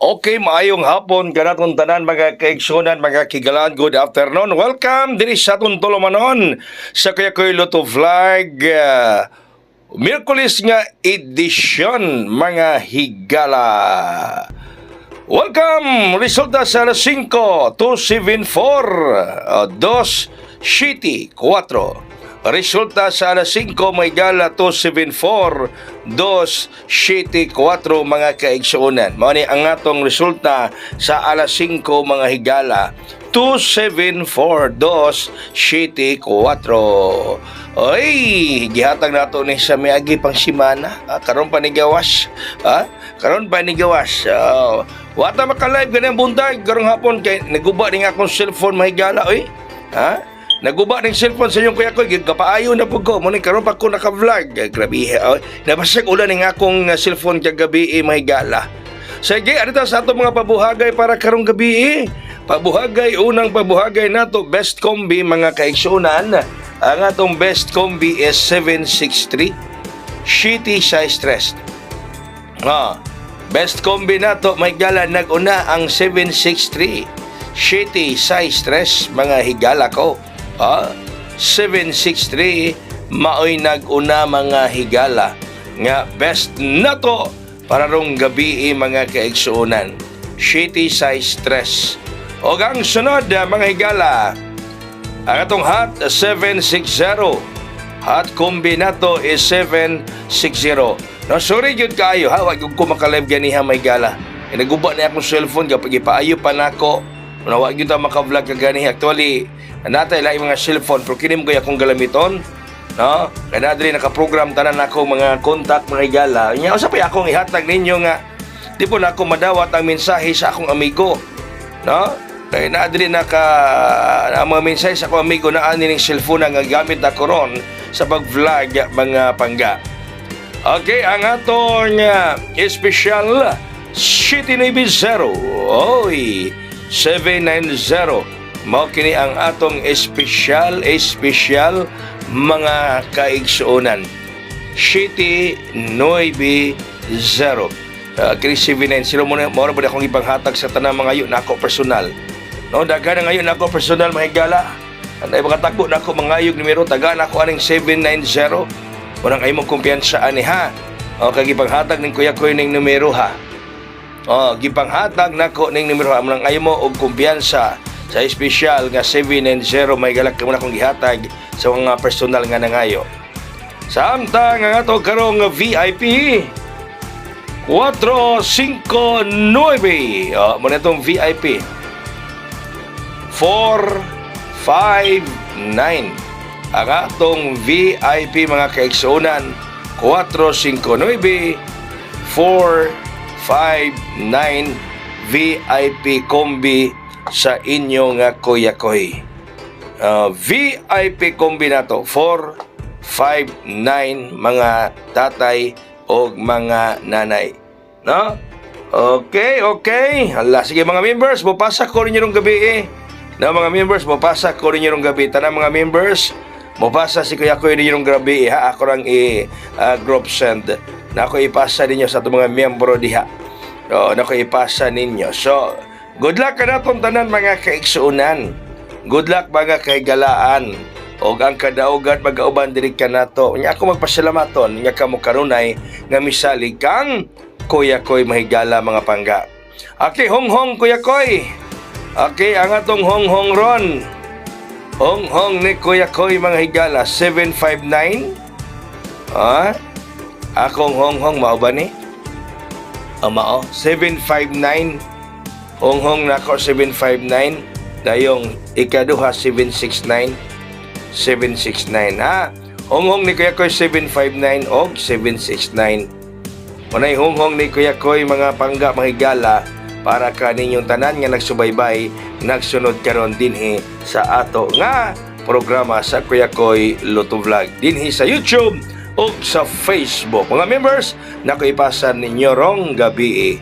Okay, maayong hapon kanatong tanan mga kaigsunan, mga kigalan. Good afternoon. Welcome diri sa atong tulumanon sa Kuyakoy Luto Vlog. Miyerkules nga edisyon mga higala. Welcome! Resulta sa alas 5, 274, 2 City, 4. Resulta sa alas 5, may gala 274, 2 City, 4 mga kaigsuunan. Mao ni ang atong resulta sa alas 5 mga higala 274, 2 City, 4. Oy, gihatag nato ni sa miagi pang simana. Karon pa ni gawas. Karon pa ni gawas. Wata maka-live ganang buntag karong hapon kay naguba ning akong cellphone mahigala oy. Naguba ng cellphone sa inyong kuya ko, kapaayo na po ko. Muna karon pa ko naka-vlog. Grabe, nabasag ulan ng akong cellphone kagabi, mahigala. Sige, arita sa ato mga pabuhagay para karong gabi. Pabuhagay, unang pabuhagay nato, best combi mga kaigsunan. Ang atong best combi is 763. Shitty size stress. Best combi nato, mahigala, nag-una ang 763. Shitty size stress, mga higala ko. 763 maoy nag-una mga higala nga best nato para rong gabi mga kaigsuunan. Shitty size stress. O ang sunod mga higala, ang atong hot 760. Hot combi nato is 760. No, sorry yun kayo ha, wag ko makalive ganiha mga higala. Naguba na akong cellphone kapag ipaayo pa nako. Wag yun ta maka-vlog ka ganiha. Actually, natay laing mga cellphone pero kinim ko akong galamiton, no? Kaya nadiri naka-program tanan ako mga contact mga higala. Nya usa pa akong ihatag ninyo nga di po na ako madawat ang mensahe sa akong amigo, no? Kaya nadiri ang mga mensahe sa akong amigo na ani ning cellphone nga gamit ako ron sa pag-vlog mga pangga. Okay, ang atong special City Navy 0. Oy, 790. Mao kini ang atong espesyal mga kaigsuonan. City 90. Kini 790 mo na ba akong ipanghatag sa tanang mga yun nako personal. No, dagan na ngayon nako personal mahigala. Anay makatagbo nako mga yug numero taga nako aning 790. Unang ay mong kumpiyansa ani ha. O kay ipanghatag ning kuya ko ning numero ha. Gipanghatag nako ning numero ha unang ay mo og kumpiyansa sa espesyal nga 790 may galak mo na kong gihatag sa mga personal nga nangayo. Samtang ang ato karong VIP 459 muna itong VIP 459 ang atong VIP mga kaigsuunan 459 459 VIP kombi sa inyo nga kuya-koy. VIP kombinato 459 mga tatay o mga nanay. No? Okay. Hala, sige mga members, mapasak ko rin nyo gabi Na mga members, mapasak ko rin nyo gabi. Tanang mga members, mapasa si kuya-koy rin nyo gabi ha. Ako lang group send. Na ako ipasa ninyo sa itong mga membro diha. Na ako ipasa ninyo. So, good luck ka natong tanan mga kaigsuunan. Good luck mga kaigalaan. O ang kadaugat mag-auban diri ka nato. Nya ako magpasalamaton nya kamo kanunay nga misalig kang kuya-koy mahigala mga pangga. Okay, hong kuya-koy. Okay, ang atong hong ron. Hong ni kuya-koy mga higala 759. Akong hong mao ba ni? Mao 759. Hong nako 759. Dayong ikaduha 769 ha. Hong ni Kuya Koy 759 og 769. Unay hong ni Kuya Koy mga pangga mahigala para kaninyong tanan nga nagsubaybay nagsunod karon dinhi sa ato nga programa sa Kuya Koy Luto Vlog dinhi sa YouTube o sa Facebook. Mga members, nakuipasan ninyo rong gabi.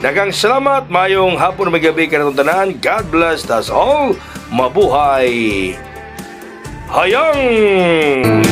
Daghang salamat, mayong hapon may gabi kanatong tanan. God bless us all. Mabuhay. Hayang!